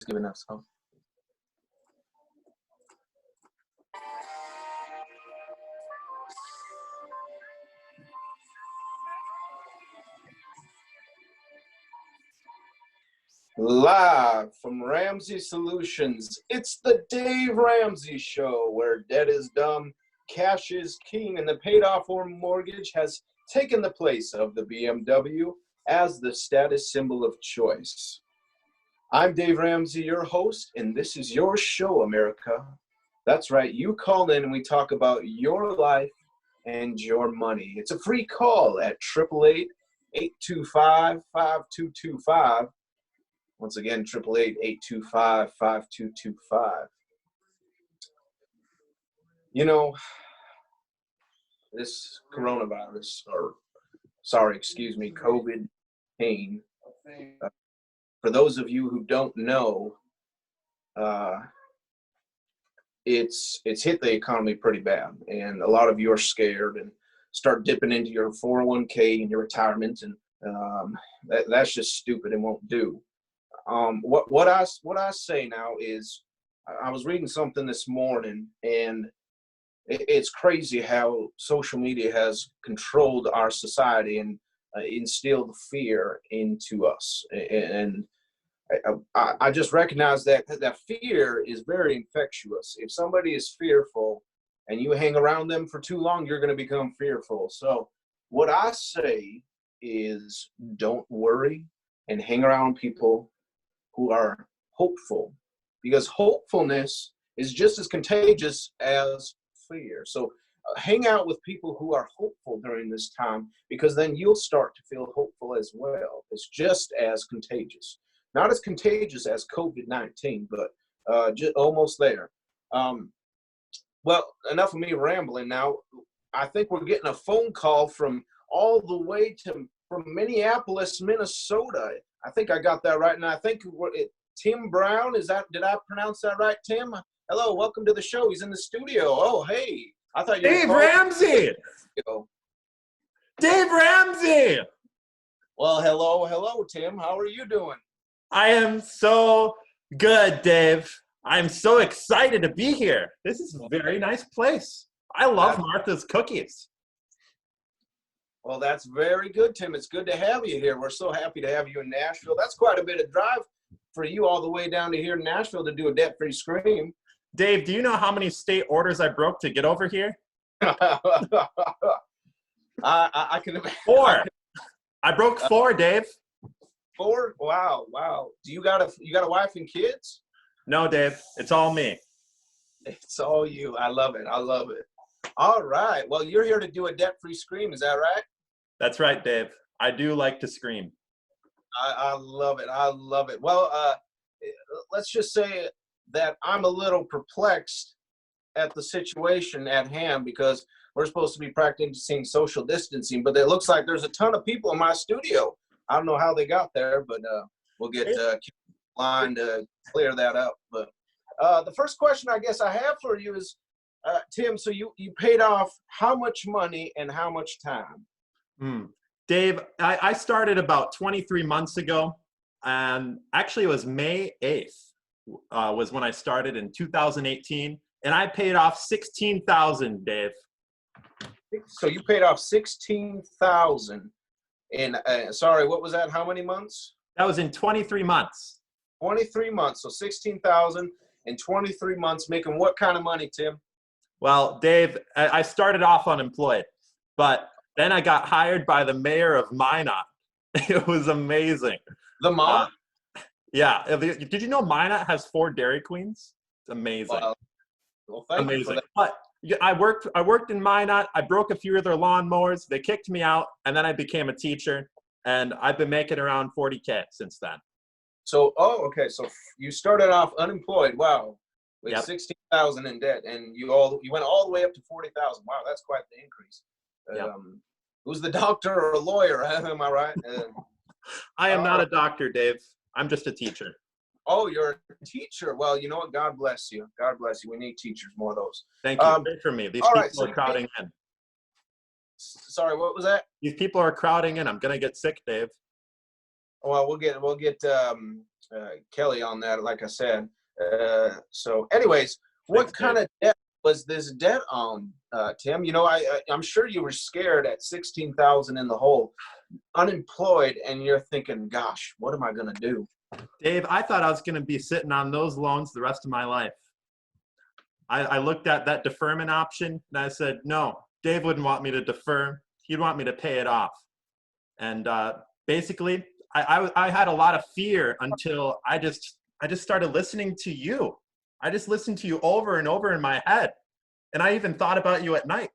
giving us some. Live from Ramsey Solutions, it's the Dave Ramsey Show, where debt is dumb, cash is king, and the paid-off mortgage has taken the place of the BMW as the status symbol of choice. I'm Dave Ramsey, your host, and this is your show, America. That's right, you call in and we talk about your life and your money. It's a free call at 888-825-5225. Once again, 888-825-5225. You know, this coronavirus, COVID-19, for those of you who don't know, it's hit the economy pretty bad, and a lot of you are scared and start dipping into your 401k and your retirement, and that's just stupid and won't do. What I say now is, I was reading something this morning, and it's crazy how social media has controlled our society and instilled fear into us. And I just recognize that fear is very infectious. If somebody is fearful and you hang around them for too long, you're going to become fearful. So what I say is, don't worry and hang around people who are hopeful, because hopefulness is just as contagious as fear. So hang out with people who are hopeful during this time, because then you'll start to feel hopeful as well. It's just as contagious. Not as contagious as COVID-19, but just almost there. Well, enough of me rambling now. I think we're getting a phone call from all the way from Minneapolis, Minnesota. I think I got that right, and I think Tim Brown, did I pronounce that right, Tim? Hello, welcome to the show. He's in the studio. Oh, hey. I thought you were Dave Ramsey! Dave Ramsey! Well, hello, Tim. How are you doing? I am so good, Dave. I'm so excited to be here. This is a very nice place. I love Martha's cookies. Well, that's very good, Tim. It's good to have you here. We're so happy to have you in Nashville. That's quite a bit of drive for you all the way down to here in Nashville to do a debt-free scream. Dave, do you know how many state orders I broke to get over here? I can imagine. 4. I broke 4, Dave. 4? Wow. Do you got a wife and kids? No, Dave. It's all me. It's all you. I love it. All right. Well, you're here to do a debt-free scream. Is that right? That's right, Dave. I do like to scream. I love it. Well, let's just say that I'm a little perplexed at the situation at hand, because we're supposed to be practicing social distancing, but it looks like there's a ton of people in my studio. I don't know how they got there, but we'll get line to clear that up. But the first question I guess I have for you is, Tim, so you paid off how much money and how much time? Dave, I started about 23 months ago, and actually it was May 8th was when I started in 2018, and I paid off $16,000, Dave. So you paid off $16,000 in, sorry, what was that? How many months? That was in 23 months. 23 months, so $16,000 in 23 months, making what kind of money, Tim? Well, Dave, I started off unemployed, but then I got hired by the mayor of Minot. It was amazing. The mom? Yeah. Did you know Minot has 4 Dairy Queens? It's amazing. Well, thank you for that. But I worked in Minot. I broke a few of their lawnmowers. They kicked me out, and then I became a teacher, and I've been making around $40K since then. So, okay. So you started off unemployed. Wow. With $16,000 in debt, and you went all the way up to $40,000. Wow, that's quite the increase. Who's the doctor or a lawyer? Am I right? I am not a doctor, Dave. I'm just a teacher. Oh, you're a teacher. Well, you know what? God bless you. God bless you. We need teachers, more of those. Thank you. Pray for me. These people are crowding in. Sorry, what was that? These people are crowding in. I'm gonna get sick, Dave. Well, we'll get Kelly on that, like I said. So anyways, what Thanks, kind Dave. of debt was this debt on, Tim? I'm sure you were scared at 16,000 in the hole, unemployed, and you're thinking, gosh, what am I going to do? Dave, I thought I was going to be sitting on those loans the rest of my life. I looked at that deferment option and I said, no, Dave wouldn't want me to defer. He'd want me to pay it off. And basically, I had a lot of fear until I just started listening to you. I just listened to you over and over in my head. And I even thought about you at night.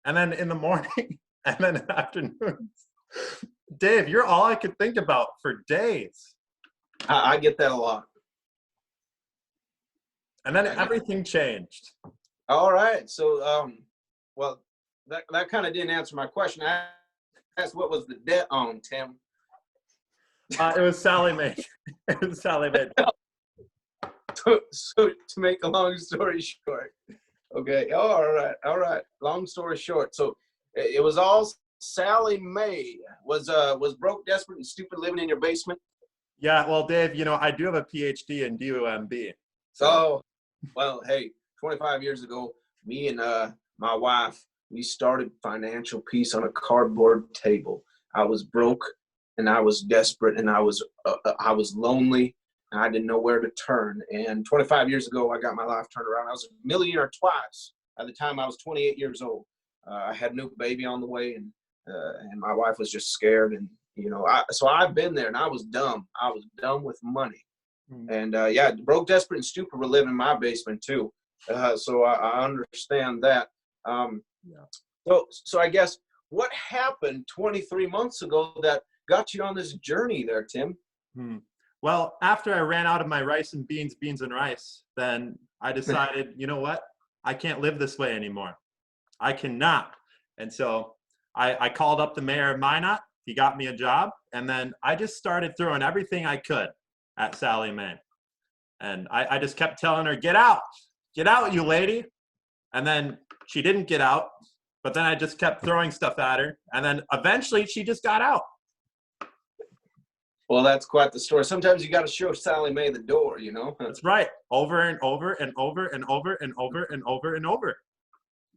And then in the morning and then in the afternoon. Dave, you're all I could think about for days. I get that a lot. And then everything changed. All right. So, well, that kind of didn't answer my question. I asked what was the debt on, Tim? It was Sally Mae. It was Sally Mae. So to make a long story short, okay. All right. Long story short. So it was all Sally Mae was broke, desperate, and stupid, living in your basement. Yeah. Well, Dave, I do have a PhD in DOMB. So. Oh, well, hey, 25 years ago, me and my wife, we started financial peace on a cardboard table. I was broke and I was desperate and I was lonely and I didn't know where to turn. And 25 years ago, I got my life turned around. I was a millionaire twice by the time I was 28 years old. I had a new baby on the way and my wife was just scared. And, so I've been there and I was dumb. I was dumb with money. And broke, desperate, and stupid were living in my basement too. So I understand that. So I guess what happened 23 months ago that got you on this journey there, Tim? Well, after I ran out of my rice and beans and rice, then I decided, you know what? I can't live this way anymore. I cannot. And so I called up the mayor of Minot. He got me a job. And then I just started throwing everything I could at Sally Mae. And I just kept telling her, get out, you lady. And then she didn't get out, but then I just kept throwing stuff at her. And then eventually she just got out. Well, that's quite the story. Sometimes you got to show Sally Mae the door, That's right. Over and over and over and over and over and over and over.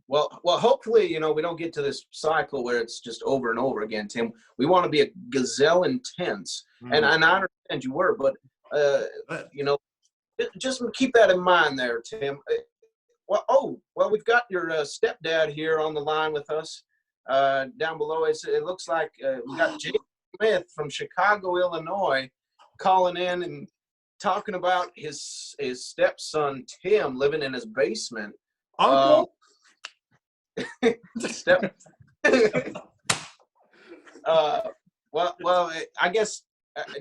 Well, hopefully, we don't get to this cycle where it's just over and over again, Tim. We want to be a gazelle intense. And I understand you were, but just keep that in mind there, Tim. Well, we've got your stepdad here on the line with us. Down below, it looks like we got Jake Smith from Chicago, Illinois, calling in and talking about his stepson Tim living in his basement. Uncle. Well, I guess.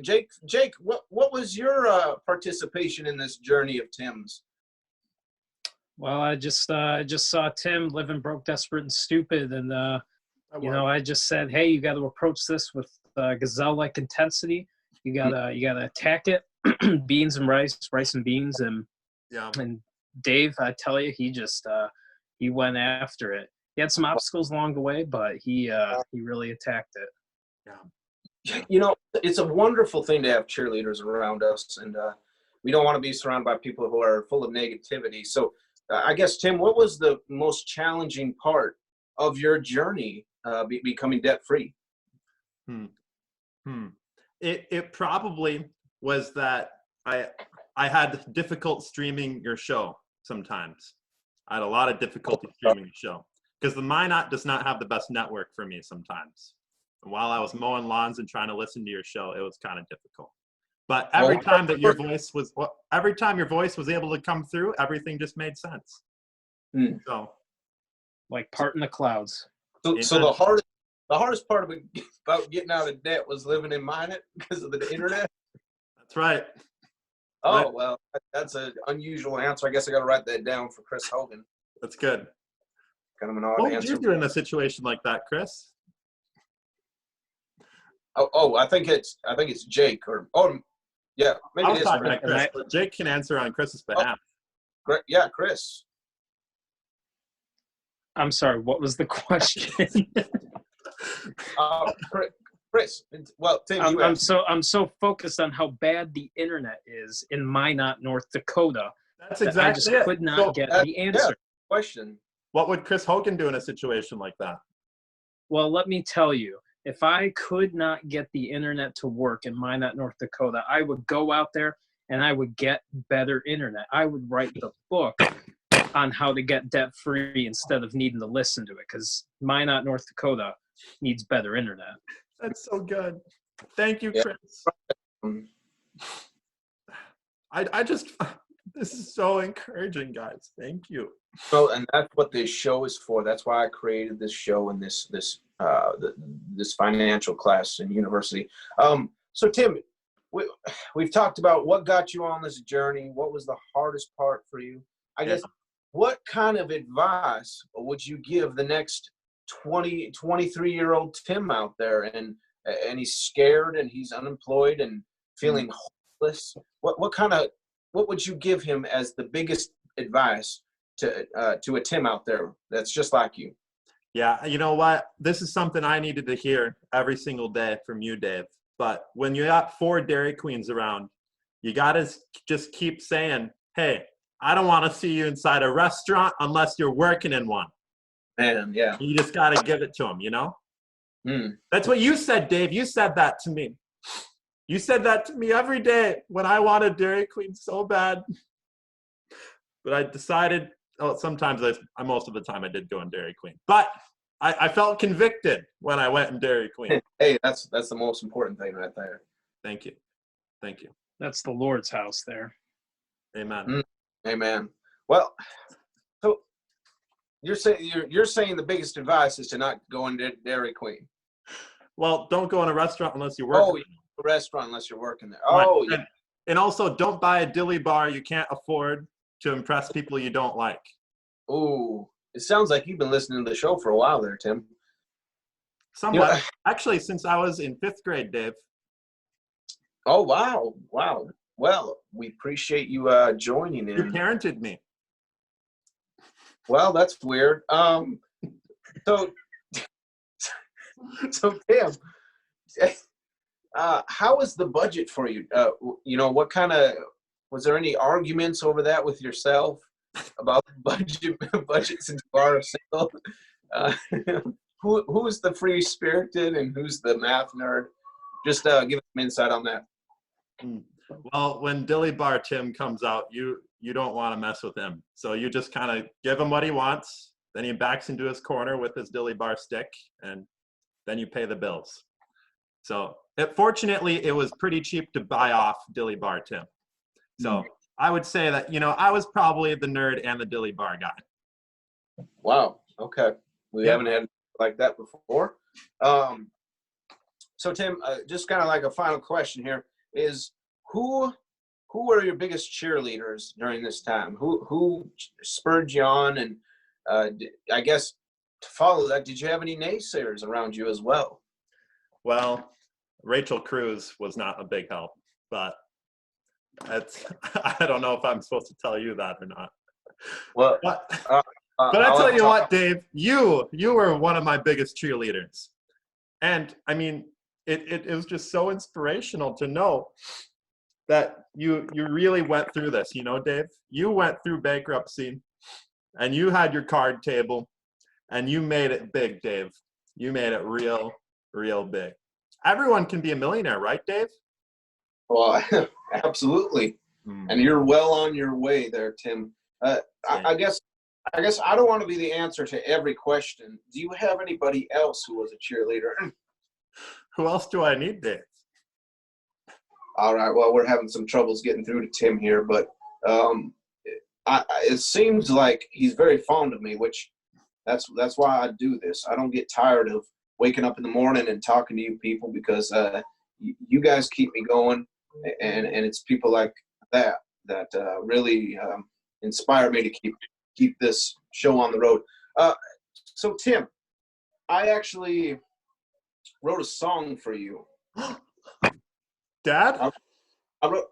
Jake, what was your participation in this journey of Tim's? Well, I just saw Tim living broke, desperate, and stupid, and I just said, hey, you got to approach this with gazelle-like intensity. You gotta attack it, beans and rice and beans, and Dave, I tell you, he went after it. He had some obstacles along the way, but he really attacked it. Yeah. It's a wonderful thing to have cheerleaders around us, and we don't want to be surrounded by people who are full of negativity. So I guess, Tim, what was the most challenging part of your journey becoming debt-free? It probably was that I had difficult streaming your show sometimes. I had a lot of difficulty streaming the show because the Minot does not have the best network for me sometimes. And while I was mowing lawns and trying to listen to your show, it was kind of difficult. But every time your voice was able to come through, everything just made sense. So, like parting the clouds. So the hardest part about getting out of debt was living in Minot because of the internet. That's right. Oh, well, that's an unusual answer. I guess I got to write that down for Chris Hogan. That's good. Kind of an odd What would answer. you do in a situation like that, Chris? Oh, I think it's Jake yeah, maybe it is. Talking to Chris, but Jake can answer on Chris's behalf. Great. Yeah, Chris. I'm sorry, what was the question? Chris. Well, Tim, you asked. I'm so focused on how bad the internet is in Minot, North Dakota. That's that I exactly just could not get the answer. Yeah, question. What would Chris Hogan do in a situation like that? Well, let me tell you, if I could not get the internet to work in Minot, North Dakota, I would go out there and I would get better internet. I would write the book on how to get debt-free instead of needing to listen to it, because Minot, North Dakota needs better internet. That's so good. Thank you, Chris. I just, this is so encouraging, guys. Thank you. So, and that's what this show is for. That's why I created this show and this financial class in university. So Tim, we've talked about what got you on this journey. What was the hardest part for you? I guess, what kind of advice would you give the next 23-year-old Tim out there, and he's scared and he's unemployed and feeling hopeless? What would you give him as the biggest advice to a Tim out there that's just like you? Yeah, you know what? This is something I needed to hear every single day from you, Dave. But when you got 4 Dairy Queens around, you got to just keep saying, hey, I don't want to see you inside a restaurant unless you're working in one. Man, yeah. You just got to give it to them, you know? That's what you said, Dave. You said that to me. You said that to me every day when I wanted Dairy Queen so bad. But I decided, sometimes most of the time I did go in Dairy Queen. But I felt convicted when I went in Dairy Queen. Hey, that's the most important thing right there. Thank you. Thank you. That's the Lord's house there. Amen. Amen. Well, so you're saying the biggest advice is to not go into Dairy Queen. Well, don't go in a restaurant unless you're working. A restaurant unless you're working there. Right. Oh, yeah. And also, don't buy a dilly bar you can't afford to impress people you don't like. Ooh, it sounds like you've been listening to the show for a while there, Tim. Somewhat. Yeah. Actually, since I was in 5th grade, Dave. Oh, wow. Well, we appreciate you joining in. You parented me. Well, that's weird. So Tim, how was the budget for you? What kind of, was there any arguments over that with yourself about budgets and bar single? Who's the free spirited and who's the math nerd? Just give us some insight on that. Well, when Dilly Bar Tim comes out, you don't want to mess with him. So you just kind of give him what he wants. Then he backs into his corner with his Dilly Bar stick, and then you pay the bills. So fortunately, it was pretty cheap to buy off Dilly Bar Tim. So I would say that, I was probably the nerd and the Dilly Bar guy. Wow. Okay. We haven't had like that before. So Tim, just kind of like a final question here is, who were your biggest cheerleaders during this time? Who spurred you on? And I guess to follow that, did you have any naysayers around you as well? Well, Rachel Cruze was not a big help, but I don't know if I'm supposed to tell you that or not. Well, but I tell you what, Dave, you were one of my biggest cheerleaders. And I mean, it was just so inspirational to know that you really went through this, Dave. You went through bankruptcy and you had your card table and you made it big, Dave. You made it real, real big. Everyone can be a millionaire, right, Dave? Well, absolutely. And you're well on your way there, Tim. I guess I don't want to be the answer to every question. Do you have anybody else who was a cheerleader? Who else do I need, Dave? All right. Well, we're having some troubles getting through to Tim here, but it seems like he's very fond of me, which that's why I do this. I don't get tired of waking up in the morning and talking to you people, because you guys keep me going, and it's people like that really inspire me to keep this show on the road. So Tim, I actually wrote a song for you. Dad? I wrote.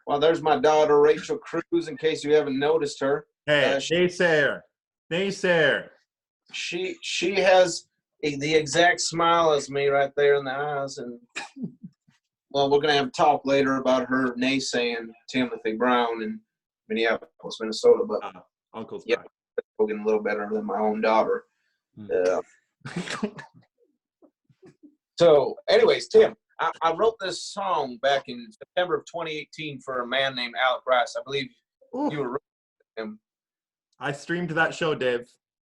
Well, there's my daughter Rachel Cruze. In case you haven't noticed her. Hey, naysayer. She She has The exact smile as me right there in the eyes. And well, we're gonna have a talk later about her naysaying Timothy Brown in Minneapolis, Minnesota. But Uncle's yeah, back. Hogan a little better than my own daughter. So, anyways, Tim, I wrote this song back in September of 2018 for a man named Alec Rice. I believe Ooh. you were with him. I streamed that show, Dave.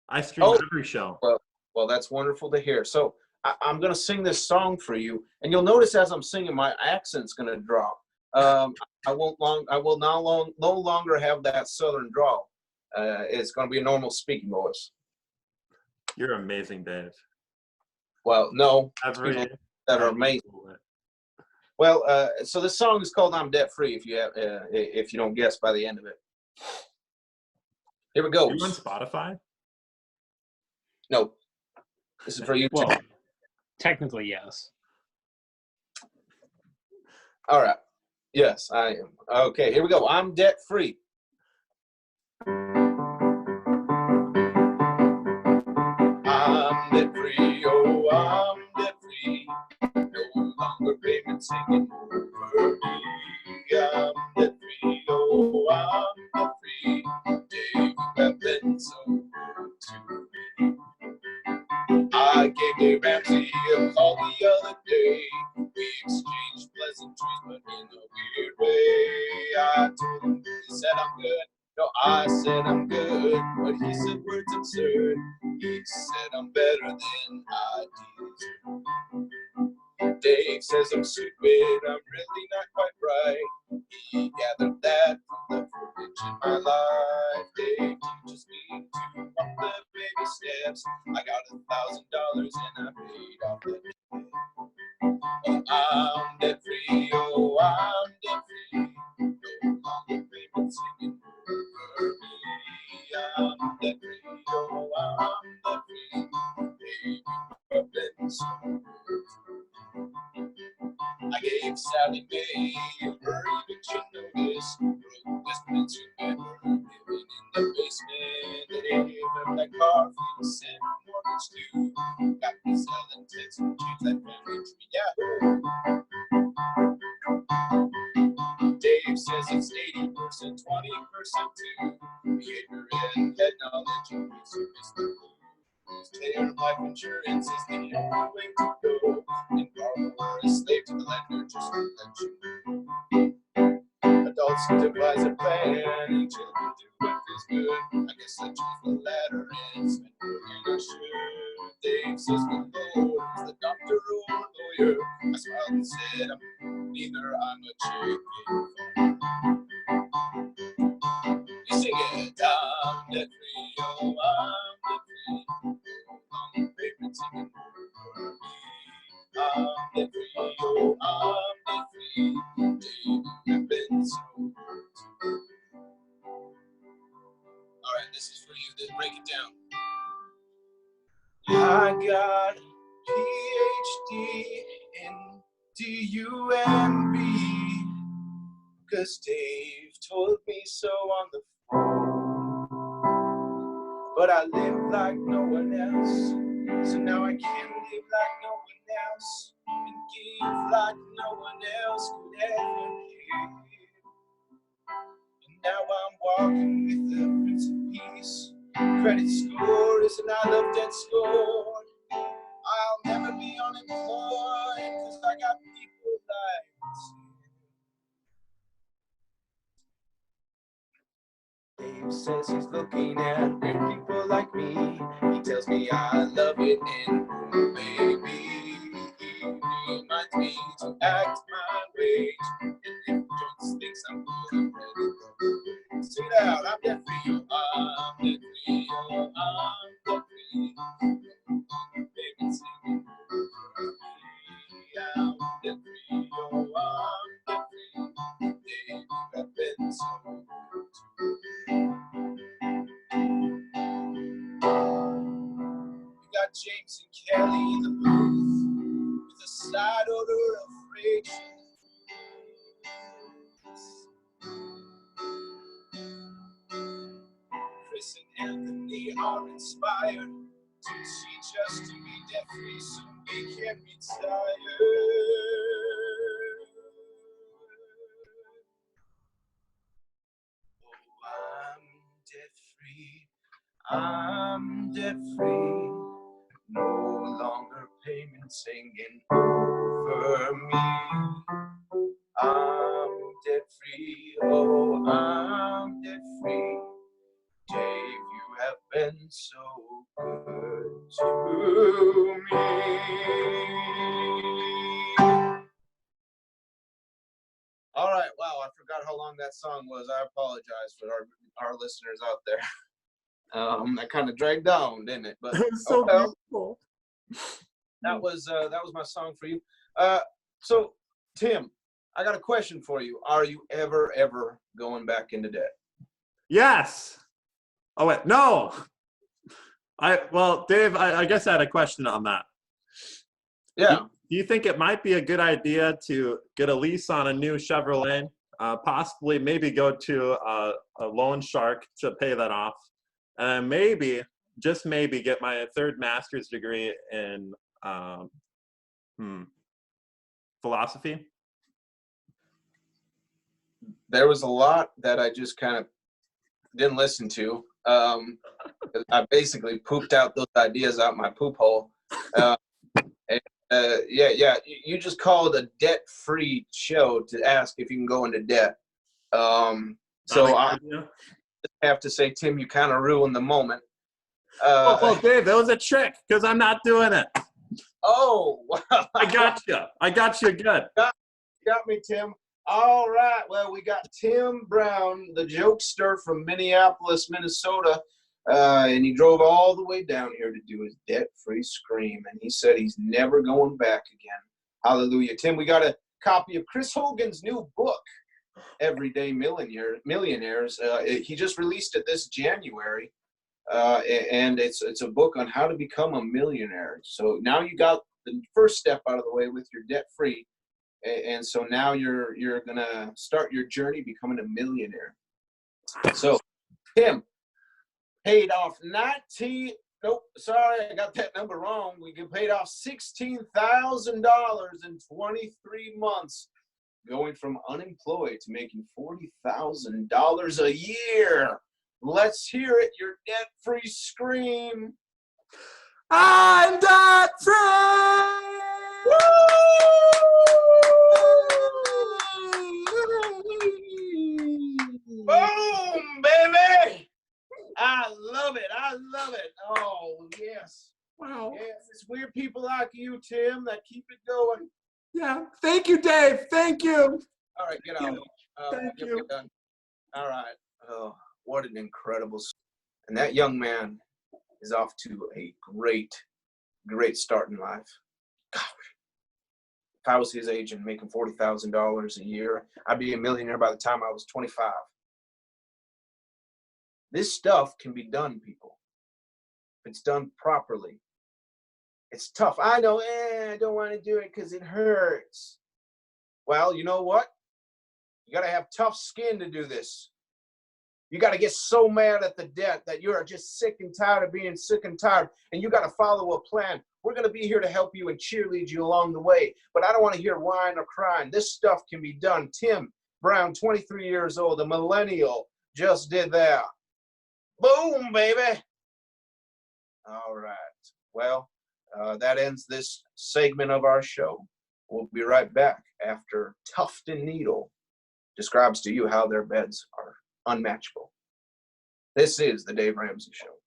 I streamed every show. Well, that's wonderful to hear. So I'm going to sing this song for you, and you'll notice as I'm singing, my accent's going to drop. I will no longer have that Southern drawl. It's going to be a normal speaking voice. You're amazing, Dave. Well, no, Every, people that are amazing. Well, so this song is called "I'm Debt Free." If you don't guess by the end of it, here we go. Are you on Spotify? No, this is for you. Well, technically, yes. All right. Yes, I am. Okay, here we go. I'm debt free. I'm debt free. Oh, I'm debt free. No longer payment singing over me. I'm debt free. Oh, I'm debt free. Dave, you have been so good to me. I gave Dave Ramsey a call the other day. We exchanged pleasantries, but in a weird way. I told him, he said I'm good. No, I said I'm good, but he said words absurd. He said I'm better than I deserve. Dave says I'm stupid, I'm really not quite right. He gathered that from the footage in my life. Dave teaches me to walk the baby steps. I got $1,000 and I paid off the debt. Oh, I'm debt free, oh, I'm debt free. No longer payment singing over me. I'm debt free, oh, I'm debt free. Baby, you've been so good. I gave Sally Mae her eviction notice. Wrote this to member living in the basement. They gave her that car for the same mortgage due. Got me selling tits and change that family tree. Yahoo! Dave says it's 80%, 20% too. Behavior and head knowledge and research the Taylor life insurance is the only way to go. And borrower is slave to the lender, just to let you know. Adults devise a plan and children do what feels good. I guess I chose the latter and spent more than I should. Dave says good Lord, is the doctor or lawyer? I smiled and said I'm neither, I'm a chicken. You sing it, I'm debt free, oh, I'm debt free. I'm debt free, oh, I'm debt free. Dave, you have been so good. All right, this is for you. Then break it down. I got a PhD in DUMB, 'cause Dave told me so on the phone. But I live like no one else, so now I can live like no one else and give like no one else could ever give. And now I'm walking with the Prince of Peace. Credit score is an I love debt score. I'll never be unemployed, 'cause I got people like Dave says he's looking at weird people like me. He tells me I love it and oh, baby, he reminds me to act my wage. And if Jones thinks I'm good, I'm ready. Sing it out, I'm debt free, oh, I'm debt free, oh, I'm debt free. Baby, sing it over me. I'm debt free, oh, I'm debt free. Dave, you have been so good. We got James and Kelly in the booth with a side odor of rage. Chris and Anthony are inspired teach us to be debt-free so we can retire. Oh, I'm debt-free. No longer payments hanging over me. I'm debt-free. Oh, I'm debt-free. Dave, you have been so good to me. All right, wow, I forgot how long that song was. I apologize for our listeners out there. That kind of dragged on, didn't it? But It was so beautiful. That was my song for you. So Tim, I got a question for you. Are you ever going back into debt? Yes. Oh wait, no. Well, Dave, I guess I had a question on that. Yeah. Do you think it might be a good idea to get a lease on a new Chevrolet, possibly maybe go to a loan shark to pay that off, and maybe, just maybe, get my third master's degree in philosophy? There was a lot that I just kind of didn't listen to. I basically pooped out those ideas out my poop hole. Yeah. You just called a debt-free show to ask if you can go into debt. So I have to say, Tim, you kind of ruined the moment. Well, Dave, that was a trick because I'm not doing it. Oh, I got you. I got you good. Got me, Tim. All right. Well, we got Tim Brown, the jokester from Minneapolis, Minnesota. And he drove all the way down here to do his debt-free scream. And he said he's never going back again. Hallelujah. Tim, we got a copy of Chris Hogan's new book, Everyday Millionaires. He just released it this January. And it's a book on how to become a millionaire. So now you got the first step out of the way with your debt-free. And so now you're going to start your journey becoming a millionaire. So, Tim, paid off I got that number wrong. We paid off $16,000 in 23 months, going from unemployed to making $40,000 a year. Let's hear it, your debt-free scream. I'm debt-free! Boom, baby! I love it. Oh, yes. Wow. Yes, it's weird people like you, Tim, that keep it going. Yeah. Thank you, Dave. Thank you. All right, get out. Thank you. Get done. All right. Oh, what an incredible story. And that young man is off to a great start in life. Gosh. If I was his age and making $40,000 a year, I'd be a millionaire by the time I was 25. This stuff can be done, people. If it's done properly. It's tough. I know, I don't want to do it because it hurts. Well, you know what? You got to have tough skin to do this. You got to get so mad at the debt that you are just sick and tired of being sick and tired, and you got to follow a plan. We're going to be here to help you and cheerlead you along the way, but I don't want to hear whine or crying. This stuff can be done. Tim Brown, 23 years old, a millennial, just did that. Boom, baby. All right. Well, that ends this segment of our show. We'll be right back after Tuft and Needle describes to you how their beds are unmatchable. This is the Dave Ramsey Show.